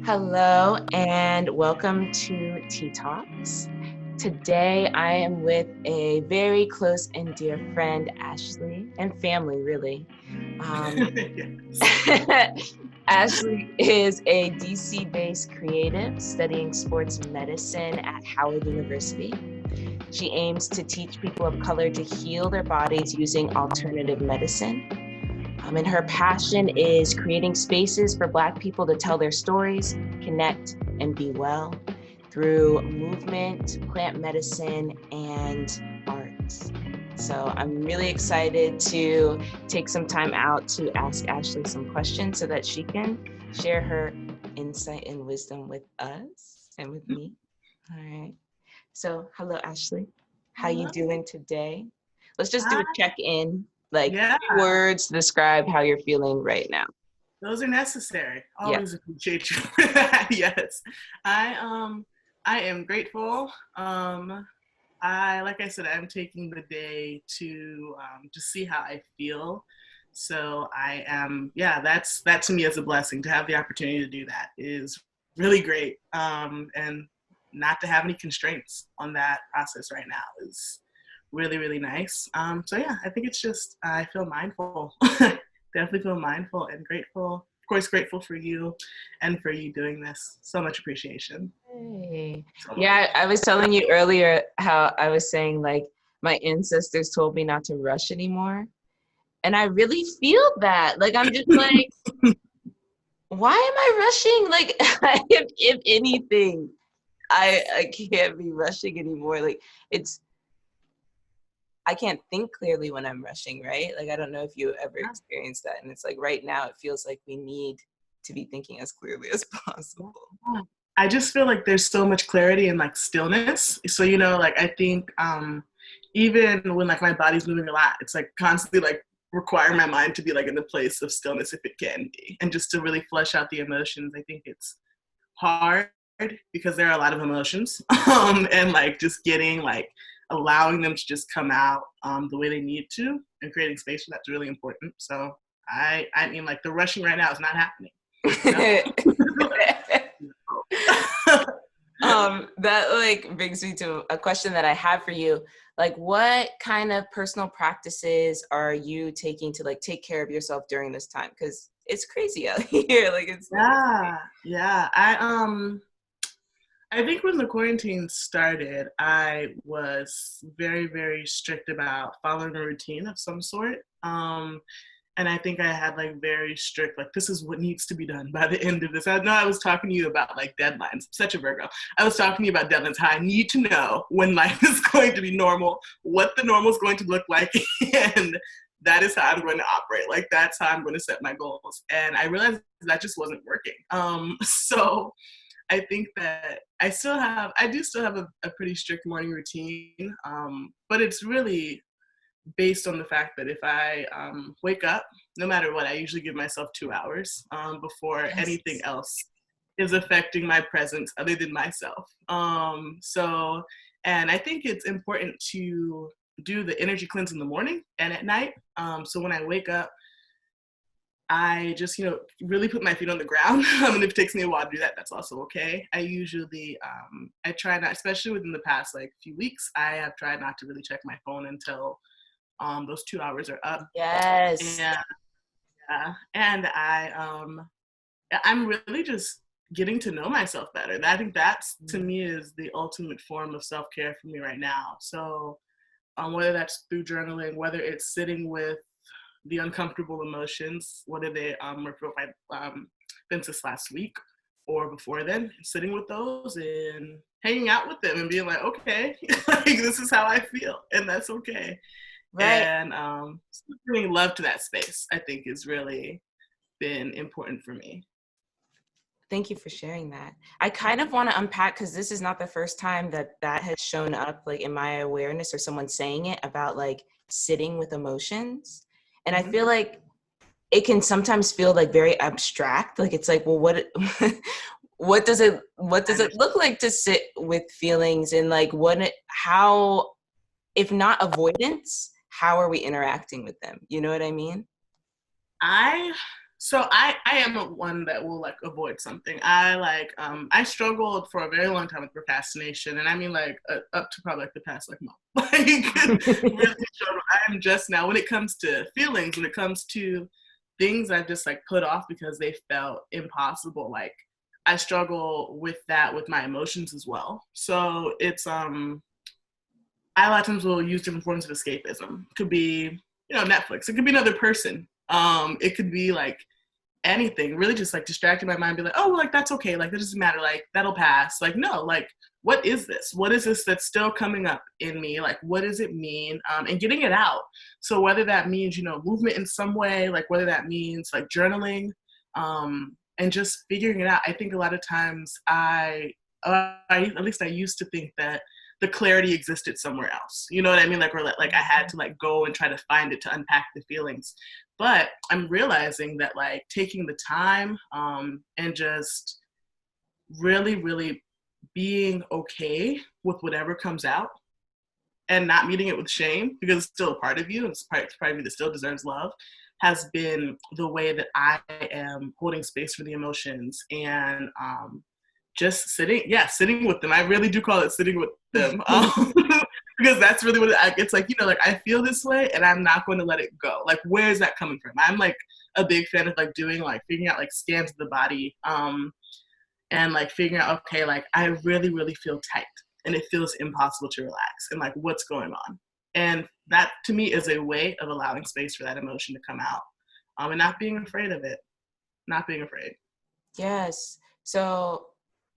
Hello and welcome to Tea Talks. Today I am with a very close and dear friend, Ashley, and family really. Ashley is a DC-based creative studying sports medicine at Howard University. She aims to teach people of color to heal their bodies using alternative medicine. And her passion is creating spaces for Black people to tell their stories, connect, and be well through movement, plant medicine, and arts. So I'm really excited to take some time out to ask Ashley some questions so that she can share her insight and wisdom with us and with me. All right. So hello, Ashley. How you doing today? Let's just do a check-in. Like 3 words to describe how you're feeling right now. Those are necessary. Always appreciate you for that. Yes. I am grateful. Like I said, I'm taking the day to just see how I feel. So I am, that to me is a blessing. To have the opportunity to do that is really great. And not to have any constraints on that process right now is really, really nice. I think it's just, I feel mindful. Definitely feel mindful and grateful. Of course, grateful for you and for you doing this. So much appreciation. Hey. Yeah, I was telling you earlier how I was saying like my ancestors told me not to rush anymore. And I really feel that. Like, I'm just like, why am I rushing? Like, if anything, I can't be rushing anymore. Like, I can't think clearly when I'm rushing, right? Like, I don't know if you ever experienced that. And it's like right now it feels like we need to be thinking as clearly as possible. I just feel like there's so much clarity and like stillness. So, like I think even when like my body's moving a lot, it's like constantly like require my mind to be like in a place of stillness if it can be. And just to really flush out the emotions. I think it's hard because there are a lot of emotions and like just getting like allowing them to just come out the way they need to and creating space for that's really important. So I mean like the rushing right now is not happening. That like brings me to a question that I have for you. Like, what kind of personal practices are you taking to like take care of yourself during this time? Because it's crazy out here. Like it's I think when the quarantine started, I was very, very strict about following a routine of some sort. And I think I had like very strict, like, this is what needs to be done by the end of this. I know I was talking to you about like deadlines. I'm such a Virgo. I was talking to you about deadlines, how I need to know when life is going to be normal, what the normal is going to look like. And that is how I'm going to operate. Like, that's how I'm going to set my goals. And I realized that just wasn't working. So I think that I do still have a pretty strict morning routine, but it's really based on the fact that if I wake up, no matter what, I usually give myself 2 hours before anything else is affecting my presence other than myself. And I think it's important to do the energy cleanse in the morning and at night. So when I wake up, I just, really put my feet on the ground. And if it takes me a while to do that, that's also okay. I usually, I try not, especially within the past like few weeks, I have tried not to really check my phone until those 2 hours are up. Yes. And I'm really just getting to know myself better. I think that's, to me, is the ultimate form of self-care for me right now. So whether that's through journaling, whether it's sitting with the uncomfortable emotions, whether they were felt by Ventus last week or before then, sitting with those and hanging out with them and being like, okay, like this is how I feel, and that's okay. Right. And bringing love to that space, I think, has really been important for me. Thank you for sharing that. I kind of want to unpack, because this is not the first time that has shown up like in my awareness or someone saying it about like sitting with emotions. And I feel like it can sometimes feel like very abstract. Like it's like, well, what does it look like to sit with feelings, and like how, if not avoidance, how are we interacting with them? You know what I mean? So I am one that will like avoid something. I struggled for a very long time with procrastination, and I mean like up to probably like the past like month. Like really struggle. I am just now when it comes to feelings, when it comes to things I've just like put off because they felt impossible. Like I struggle with that with my emotions as well. So it's I a lot of times will use different forms of escapism. It could be, Netflix. It could be another person. It could be like anything, really just like distracting my mind, be like, oh, like that's okay, like it doesn't matter, like that'll pass. Like, no, like what is this? What is this that's still coming up in me? Like, what does it mean? And getting it out. So whether that means, movement in some way, like whether that means like journaling, and just figuring it out. I think a lot of times at least I used to think that the clarity existed somewhere else. You know what I mean? Like, or like I had to like go and try to find it to unpack the feelings. But I'm realizing that like taking the time and just really, really being okay with whatever comes out and not meeting it with shame because it's still a part of you. It's part of you that still deserves love has been the way that I am holding space for the emotions and just sitting with them. I really do call it sitting with them. Because that's really what it's like, like I feel this way and I'm not going to let it go. Like, where is that coming from? I'm like a big fan of like doing like figuring out like scans of the body and like figuring out, okay, like I really, really feel tight and it feels impossible to relax and like what's going on. And that to me is a way of allowing space for that emotion to come out and not being afraid of it, not being afraid. Yes. So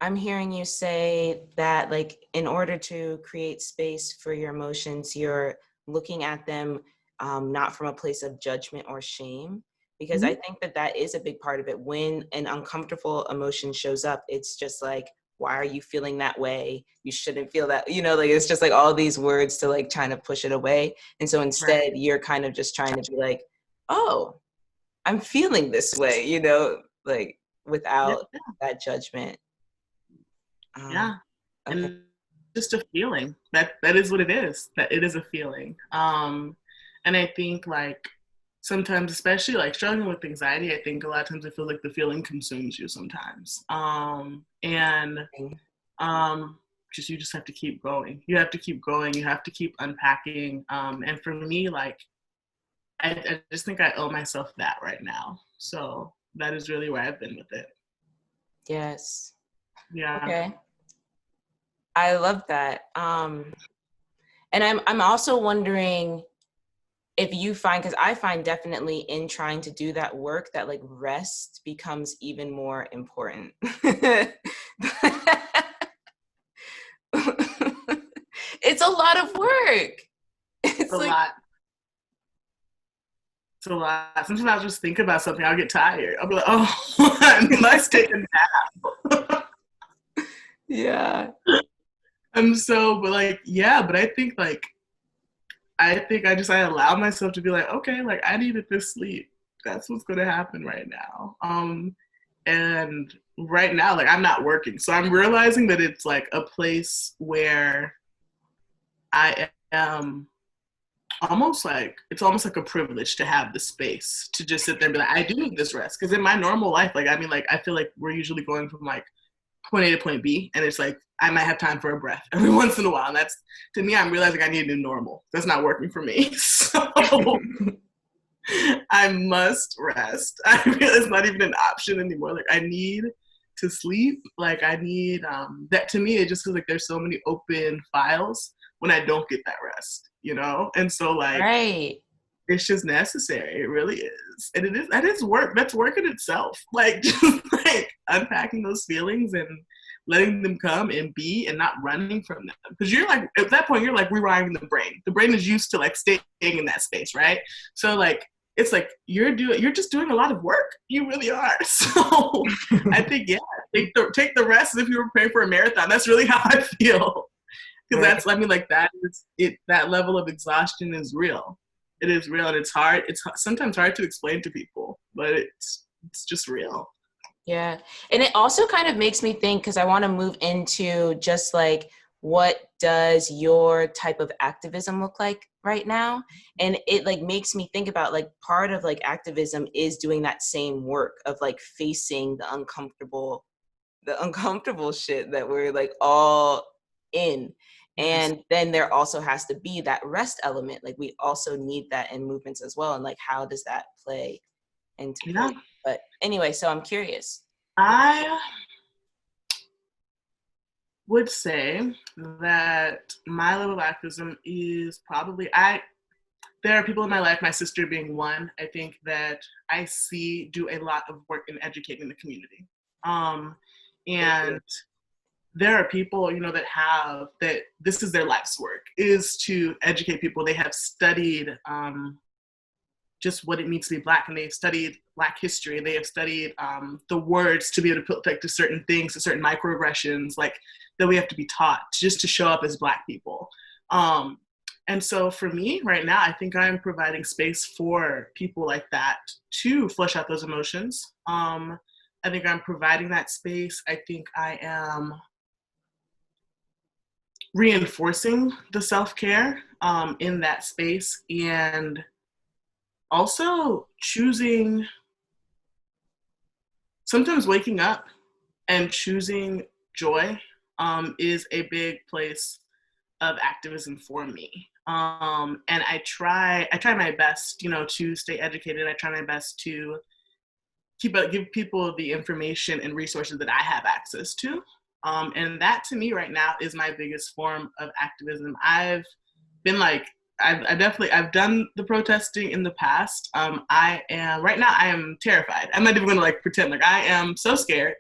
I'm hearing you say that like in order to create space for your emotions, you're looking at them not from a place of judgment or shame, because I think that is a big part of it. When an uncomfortable emotion shows up, it's just like, why are you feeling that way? You shouldn't feel that, like it's just like all these words to like trying to push it away. And so instead you're kind of just trying to be like, oh, I'm feeling this way, like without that judgment. Yeah. Okay. And just a feeling that is what it is, that it is a feeling. And I think like sometimes, especially like struggling with anxiety, I think a lot of times it feels like the feeling consumes you sometimes. And just, you just have to keep going. You have to keep going. You have to keep unpacking. And for me, like, I just think I owe myself that right now. So that is really where I've been with it. Yes. Yeah. Okay. I love that. And I'm also wondering if you find, because I find definitely in trying to do that work that like rest becomes even more important. It's a lot of work. It's a lot. It's a lot. Sometimes I'll just think about something, I'll get tired. I'll be like, oh, I must take a nap. Yeah. But like, yeah, but I think I allow myself to be like, okay, like I needed this sleep. That's what's gonna happen right now. And right now, like I'm not working. So I'm realizing that it's like a place where I am it's almost like a privilege to have the space to just sit there and be like, I do need this rest. Because in my normal life, like, I mean, like, I feel like we're usually going from like point A to point B. And it's like, I might have time for a breath every once in a while. And that's, to me, I'm realizing I need a new normal. That's not working for me. So I must rest. I feel it's not even an option anymore. Like, I need to sleep. Like, I need, that to me, it just feels like there's so many open files when I don't get that rest, And so like, right. It's just necessary. It really is. And that is work. That's work in itself. Like just like unpacking those feelings and letting them come and be and not running from them. Because you're like, at that point, you're like rewiring the brain. The brain is used to like staying in that space, right? So like, it's like you're just doing a lot of work. You really are. So I think, yeah, take the rest as if you were preparing for a marathon. That's really how I feel. Because that's, I mean, like that is it. That level of exhaustion is real. It is real, and it's hard. It's sometimes hard to explain to people, but it's just real. Yeah, and it also kind of makes me think, because I want to move into just like, what does your type of activism look like? right now. And it like makes me think about like part of like activism is doing that same work of like facing the uncomfortable shit that we're like all in. Yes. And then there also has to be that rest element. Like we also need that in movements as well. And like, how does that play into Yeah. place? But anyway, so I'm curious. I would say that my level of activism is probably there are people in my life, my sister being one, I think that I see do a lot of work in educating the community. And there are people, that this is their life's work, is to educate people. They have studied just what it means to be Black, and they've studied Black history. They have studied the words to be able to put like to certain things, to certain microaggressions, like that we have to be taught just to show up as Black people. And so for me right now, I think I'm providing space for people like that to flush out those emotions. I think I'm providing that space. I think I am reinforcing the self-care in that space, and also choosing, sometimes waking up and choosing joy is a big place of activism for me. And I try my best, to stay educated. I try my best to give people the information and resources that I have access to. And that to me right now is my biggest form of activism. I've been like, I've done the protesting in the past. I am terrified. I'm not even gonna like pretend, like I am so scared.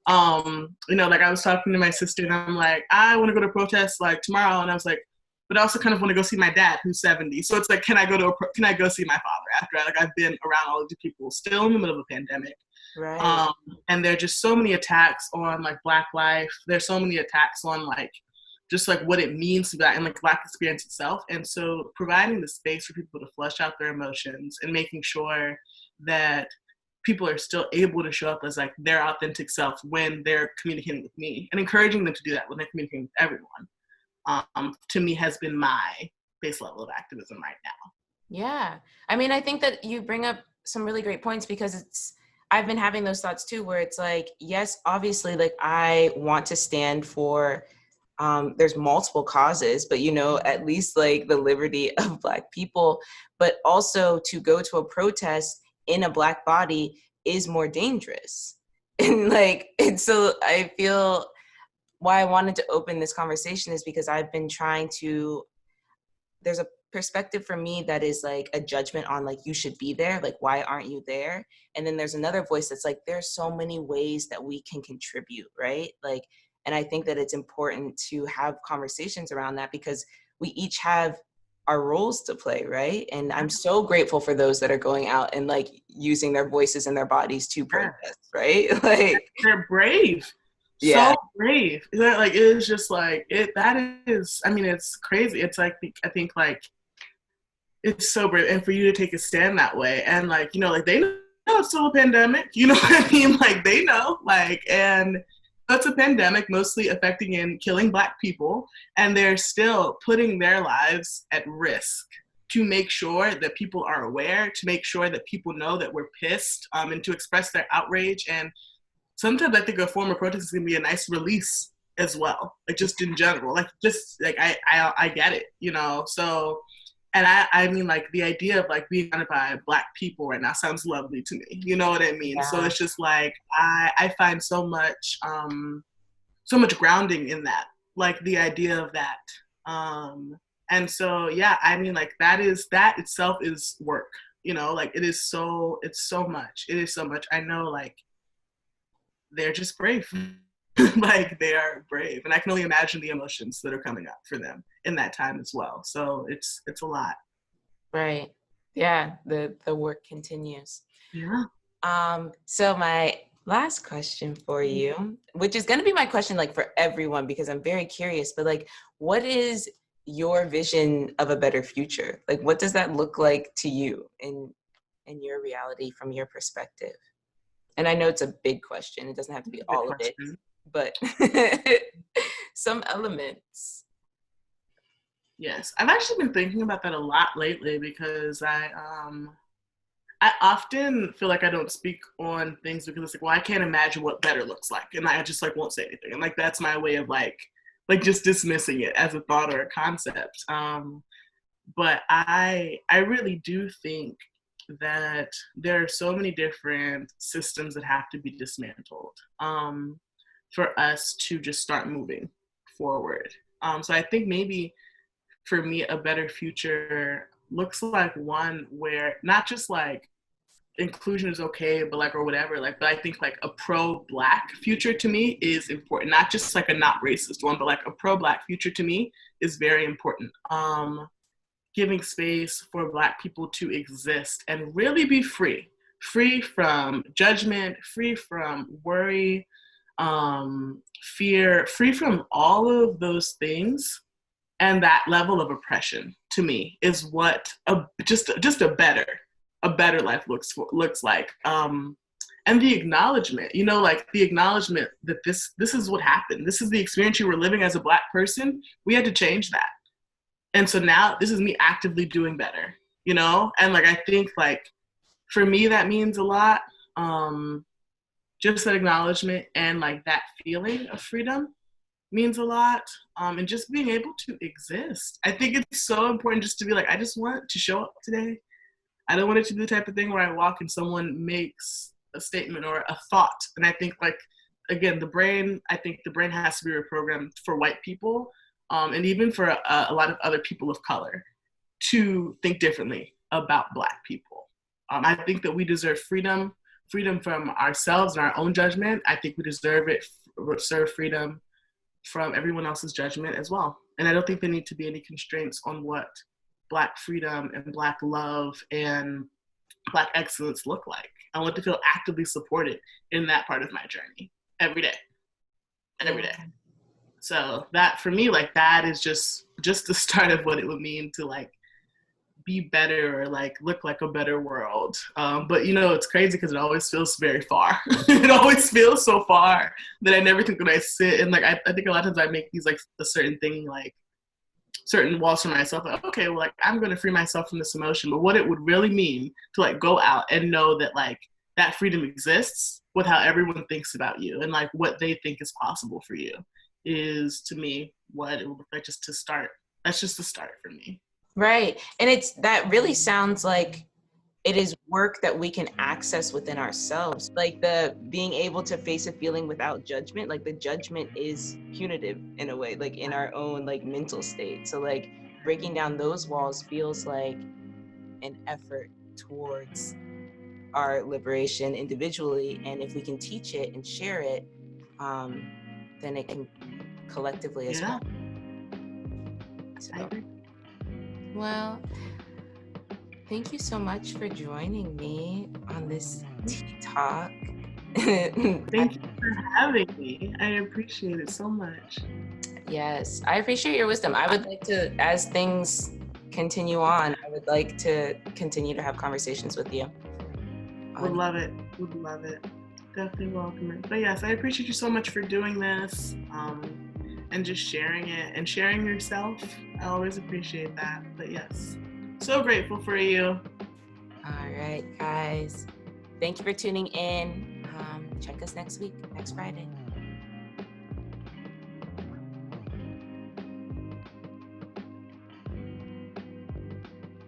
Like I was talking to my sister and I'm like, I want to go to protest like tomorrow, and I was like, but I also kind of want to go see my dad who's 70. So it's like, can I go see my father after I've been around all of these people still in the middle of a pandemic. Right. And there are just so many attacks on like Black life. There's so many attacks on like just like what it means to be Black and like Black experience itself. And so providing the space for people to flush out their emotions and making sure that people are still able to show up as like their authentic self when they're communicating with me, and encouraging them to do that when they're communicating with everyone, to me has been my base level of activism right now. Yeah. I mean, I think that you bring up some really great points, because I've been having those thoughts too, where it's like, yes, obviously, like I want to stand for, there's multiple causes, but at least like the liberty of Black people, but also to go to a protest in a Black body is more dangerous. And so I feel why I wanted to open this conversation is because I've been trying to, there's a perspective for me that is like a judgment on like, you should be there, like why aren't you there? And then there's another voice that's like, there's so many ways that we can contribute, right? Like, and I think that it's important to have conversations around that, because we each have our roles to play, right? And I'm so grateful for those that are going out and like using their voices and their bodies to protest, right? Like, they're brave. yeah. So brave. Like it is just like it. That is. I mean, it's crazy. It's like I think like it's so brave, and for you to take a stand that way, and like like they know it's still a pandemic. You know what I mean? Like they know, like, and it's a pandemic mostly affecting and killing Black people, and they're still putting their lives at risk to make sure that people are aware, to make sure that people know that we're pissed, and to express their outrage. And sometimes I think a form of protest is gonna be a nice release as well, like just in general, like just like I get it, So, and I mean, like the idea of like being surrounded by Black people right now sounds lovely to me. You know what I mean? Yeah. So it's just like I find so much grounding in that, like the idea of that. And so yeah, I mean, like that itself is work. Like it's so much. It is so much. I know, like they're just brave. Like they are brave, and I can only imagine the emotions that are coming up for them in that time as well. So it's a lot. Right. Yeah. The work continues. Yeah. So my last question for you, which is going to be my question like for everyone, because I'm very curious, but like, what is your vision of a better future? Like, what does that look like to you in your reality from your perspective? And I know it's a big question. It doesn't have to be all of it, but some elements. Yes, I've actually been thinking about that a lot lately because I often feel like I don't speak on things because it's like, well, I can't imagine what better looks like, and I just like won't say anything, and like that's my way of like just dismissing it as a thought or a concept. But I really do think that there are so many different systems that have to be dismantled for us to just start moving forward. So I think maybe for me, a better future looks like one where not just like inclusion is okay, but like or whatever, like but I think like a pro-black future to me is important. Not just like a not racist one, but like a pro-black future to me is very important. Giving space for black people to exist and really be free. Free from judgment, free from worry, fear, free from all of those things, and that level of oppression to me is what just a better life looks like. And the acknowledgement, like the acknowledgement that this is what happened. This is the experience you were living as a black person. We had to change that, and so now this is me actively doing better. And like I think like for me that means a lot. Just that acknowledgement and like that feeling of freedom means a lot. And just being able to exist. I think it's so important just to be like, I just want to show up today. I don't want it to be the type of thing where I walk and someone makes a statement or a thought. And I think like, again, I think the brain has to be reprogrammed for white people and even for a lot of other people of color to think differently about black people. I think that we deserve freedom from ourselves and our own judgment. I think we deserve freedom from everyone else's judgment as well. And I don't think there need to be any constraints on what Black freedom and Black love and Black excellence look like. I want to feel actively supported in that part of my journey every day. So that for me, like that is just the start of what it would mean to like be better or like look like a better world. But it's crazy because it always feels very far. It always feels so far that I never think when I sit and like I think a lot of times I make these like a certain thing, like certain walls for myself, like, okay, well, like I'm going to free myself from this emotion, but what it would really mean to like go out and know that like that freedom exists with how everyone thinks about you and like what they think is possible for you is to me what it would look like just to start. That's just the start for me. Right. And that really sounds like it is work that we can access within ourselves. Like the being able to face a feeling without judgment, like the judgment is punitive in a way, like in our own like mental state. So like breaking down those walls feels like an effort towards our liberation individually. And if we can teach it and share it, then it can collectively as well. So. I agree. Well, thank you so much for joining me on this tea talk. Thank you for having me. I appreciate it so much. Yes, I appreciate your wisdom. I would like to, as things continue on, I would like to continue to have conversations with you. Would love it. Definitely welcome it. But yes, I appreciate you so much for doing this. And just sharing it and sharing yourself. I always appreciate that. But yes, so grateful for you. All right, guys. Thank you for tuning in. Check us next Friday.